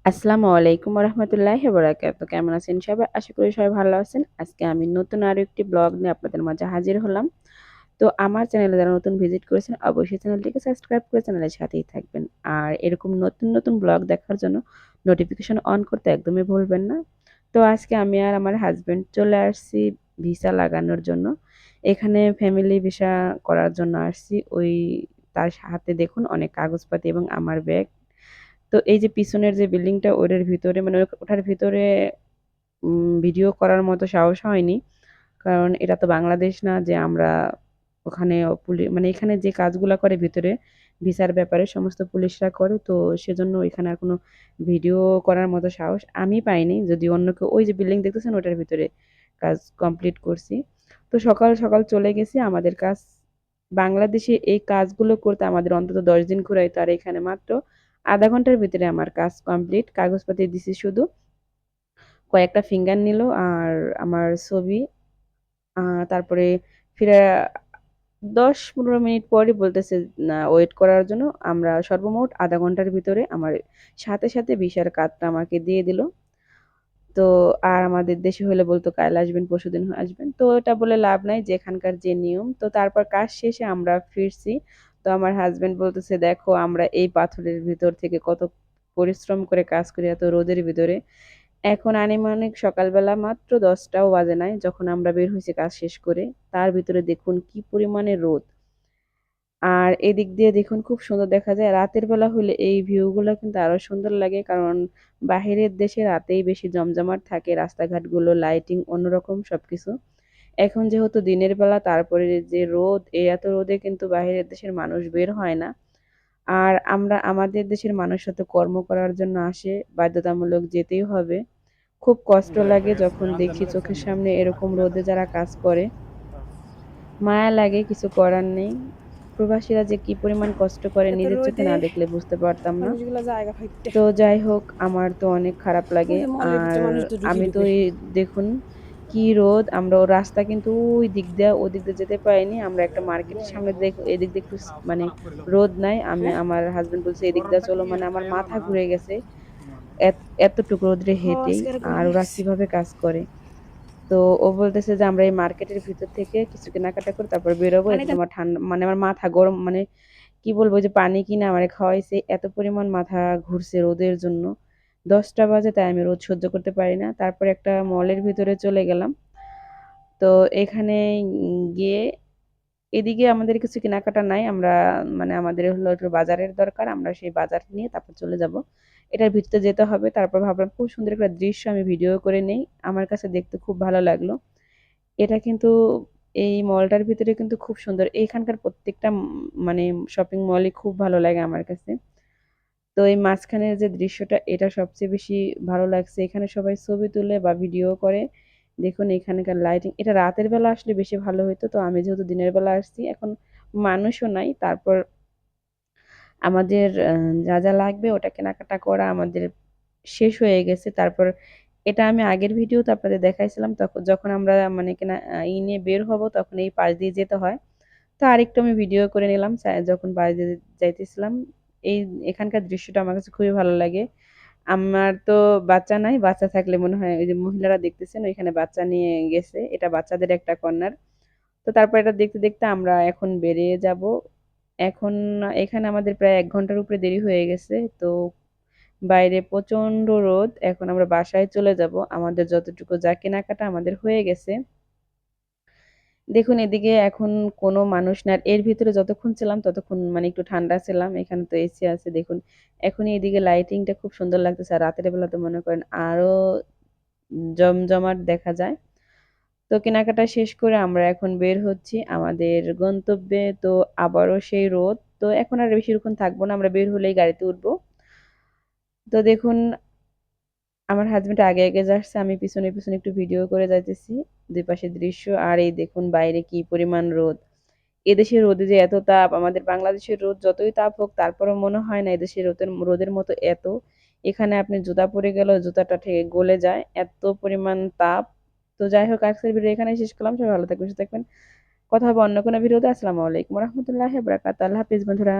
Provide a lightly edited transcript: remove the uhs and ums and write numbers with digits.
আসসালামু আলাইকুম রহমতুল্লাহি বারাকাতুহু। কেমন আছেন সবাই? আশা করি সবাই ভালো আছেন। আজকে আমি নতুন আরো একটি ব্লগ নিয়ে আপনাদের মাঝে হাজির হলাম। তো আমার চ্যানেলে যারা নতুন ভিজিট করেছেন অবশ্যই চ্যানেলটিকে সাবস্ক্রাইব করে চ্যানেলের সাথেই থাকবেন। আর এরকম নতুন নতুন ব্লগ দেখার জন্য নোটিফিকেশন অন করতে একদমই ভুলবেন না। তো আজকে আমি আর আমার হাজবেন্ড চলে আসছি ভিসা লাগানোর জন্য। এখানে ফ্যামিলি ভিসা করার জন্য আসছি। তার হাতে দেখুন অনেক কাগজপাতি এবং আমার ব্যাগ। তো এই যে পিছনের যে বিল্ডিংটা ওটার ভিতরে মানে ওটার ভিতরে ভিডিও করার মতো সাহস হয়নি। কারণ এটা তো বাংলাদেশ না যে আমরা ওখানে মানে এখানে যে কাজগুলা করে ভিতরে ভিসার ব্যাপারে সমস্ত পুলিশরা করে, তো সেজন্য এখানে আর কোনো ভিডিও করার মতো সাহস আমি পাইনি। যদি অন্য কেউ ওই যে বিল্ডিং দেখতেছেন ওটার ভিতরে কাজ কমপ্লিট করছি। তো সকাল সকাল চলে গেছি আমাদের কাজ। বাংলাদেশে এই কাজগুলো করতে আমাদের অন্তত 10 দিন ঘুরাইতো, আর এখানে মাত্র আধা ঘন্টার ভিতরে আমার কাজ কমপ্লিট। কাগজপাতি দিছি শুধু, কয়েকটা ফিঙ্গার নিল আর আমার ছবি। তারপরে ফিরে 10-15 মিনিট পরই বলতেছে না ওয়েট করার জন্য। আমরা সর্বমোট আধা ঘন্টার ভিতরে আমার সাথে সাথে ভিসার কার্ডটা আমাকে দিয়ে দিল। তো আর আমাদের দেশে হলে বলতো কাল আসবেন পরশুদিন আসবেন, তো এটা বলে লাভ নাই যে এখানকার যে নিয়ম। তো তারপর কাজ শেষে আমরা ফিরছি। তো আমার হাজবেন্ড বলতেছে দেখো আমরা এই পাথরের ভিতর থেকে কত পরিশ্রম করে কাজ করি এত রোদের ভিতরে। এখন আনুমানিক সকালবেলা মাত্র 10টাও বাজে নাই যখন আমরা বের হয়েছি কাজ শেষ করে। তার ভিতরে দেখুন কি পরিমাণে রোদ। আর এদিক দিয়ে দেখুন খুব সুন্দর দেখা যায়। রাতের বেলা হলে এই ভিউগুলো কিন্তু আরো সুন্দর লাগে, কারণ বাহিরের দেশে রাতেই বেশি জমজমাট থাকে, রাস্তাঘাটগুলো লাইটিং অন্যরকম সবকিছু। এখন যেহেতু দিনের বেলা, তারপরে যে রোদ, এই এত রোদে কিন্তু বাহিরের দেশের মানুষ বের হয় না। আর আমরা আমাদের দেশের মানুষরা তো কর্ম করার জন্য আসে, বাধ্যতামূলক যেতেই হবে। খুব কষ্ট লাগে যখন দেখি চোখের সামনে এরকম রোদে যারা কাজ করে, মায়া লাগে, কিছু করার নেই। প্রবাসীরা যে কি পরিমাণ কষ্ট করে এত নিজের চোখে রোদে না দেখলে বুঝতে পারতাম না। মানুষগুলো জায়গা ফাইটে। তো যাই হোক আমার তো অনেক খারাপ ওই লাগে। যে মলের আর ভিতরে মানুষ তো ঢুকে আমি তো ঢুকে। এই দেখুন কি রোদ, আমরা ও রাস্তা কিন্তু ওই দিক দিয়ে ওদিক দিয়ে যেতে পারিনি। আমরা একটা মার্কেটের সামনে এদিক দিয়ে একটু মানে রোদ নাই। আমি হ্যাঁ, আমার হাজবেন্ড বলছে এদিক দিয়ে চলো, মানে আমার মাথা ঘুরে গেছে এতটুকু রোদ্রে হেঁটেই। আজকে আর গরম আর ওরা লাগছে। কিভাবে কাজ করে। তো ও বলতেছে যে আমরা এই মার্কেটের ভিতর থেকে কিছু কেনাকাটা করে তারপর বেরোবো, পানি এতে দেন। তোমার ঠান্ডা মানে আমার মাথা গরম মানে কি বলবো, যে পানি কিনে আমারে খাওয়াইছে, এত পরিমাণ মাথা ঘুরছে রোদের জন্য। 10টা বাজে, তাই আমি রোদ সহ্য করতে পারি না। তারপর একটা মলের ভিতরে চলে গেলাম। তো এখানে গিয়ে এদিকে আমাদের কিছু কেনাকাটা নাই। আমরা মানে আমাদের হলো একটু বাজারের দরকার, আমরা সেই বাজার নিয়ে তারপর চলে যাব। এটার ভিতরে যেতে হবে। তারপর ভাবলাম খুব সুন্দর একটা দৃশ্য আমি ভিডিও করে নেই, আমার কাছে দেখতে খুব ভালো লাগলো। এটা কিন্তু এই মলটার ভিতরে কিন্তু খুব সুন্দর। এইখানকার প্রত্যেকটা মানে শপিং মলই খুব ভালো লাগে আমার কাছে। তো এই মাঝখানের যে দৃশ্যটা এটা সবচেয়ে বেশি ভালো লাগছে। এখানে সবাই ছবি তুলে বা ভিডিও করে। দেখুন এখানকার লাইটিং, এটা রাতের বেলা আসলে বেশি ভালো হইতো। তো আমি যেহেতু দিনের বেলা আসছি, এখন মানুষও নাই। তারপর আমাদের যা যা লাগবে ওটা কেনাকাটা করা আমাদের শেষ হয়ে গেছে। তারপর এটা আমি আগের ভিডিওতে আপনাদের দেখাইছিলাম, তখন যখন আমরা মানে কিনা নিয়ে বের হব তখন এই পাশ দিয়ে যেতে হয়। তো আরেকটু আমি ভিডিও করে নিলাম যখন পাশ দিয়ে যাইতেছিলাম। এই এখানকার দৃশ্যটা আমার কাছে খুবই ভালো লাগে। আমার তো বাচ্চা নাই, বাচ্চা থাকলে মনে হয় ওই যে মহিলারা দেখতেছেন ওইখানে বাচ্চা নিয়ে গেছে, এটা বাচ্চাদের একটা কর্নার। তো তারপর এটা দেখতে দেখতে আমরা এখন বেরিয়ে যাব। এখন এখানে আমাদের প্রায় 1 ঘন্টার উপরে দেরি হয়ে গেছে। তো বাইরে প্রচন্ড রোদ, এখন আমরা বাসায় চলে যাব। আমাদের যতটুকু যা কেনাকাটা আমাদের হয়ে গেছে। দেখুন এদিকে এখন কোনো মানুষ না। আর এর ভিতরে যতক্ষণ ছিলাম ততক্ষণ মানে একটু ঠান্ডা ছিলাম। এখানে তো এসি আছে দেখুন। এখনই এদিকে লাইটিংটা খুব সুন্দর লাগতেছে। আর রাতের বেলা তো মনে করেন আরো জমজমাট দেখা যায়। তো কেনাকাটা শেষ করে আমরা এখন বের হচ্ছি আমাদের গন্তব্যে। তো আবারও সেই রোদ। তো এখন আর বেশিক্ষণ থাকবো না, আমরা বের হলেই গাড়িতে উঠবো। তো দেখুন আমার হাজবেন্ড আগে আগে যাচ্ছে, আমি পিছনে পিছনে একটু ভিডিও করে যাইতেছি দুই পাশের দৃশ্য। আর এই দেখুন বাইরে কি পরিমাণ রোদ। এদেশের রোদে যে এত তাপ, আমাদের বাংলাদেশের রোদ যতই তাপ হোক তারপরেও মনে হয় না এদেশের রোদের মতো এত। এখানে আপনি জুতা পরে গেলেও জুতাটা থেকে গলে যায়, এত পরিমাণ তাপ। তো যাই হোক আজকের ভিডিও এখানে শেষ করলাম। সবাই ভালো থাকবেন, সুস্থ থাকবেন। কথা হবে অন্য কোনো ভিডিওতে। আসসালামু আলাইকুম রহমতুল্লাহ বারাকাতুহু। আল্লাহ হাফিজ বন্ধুরা।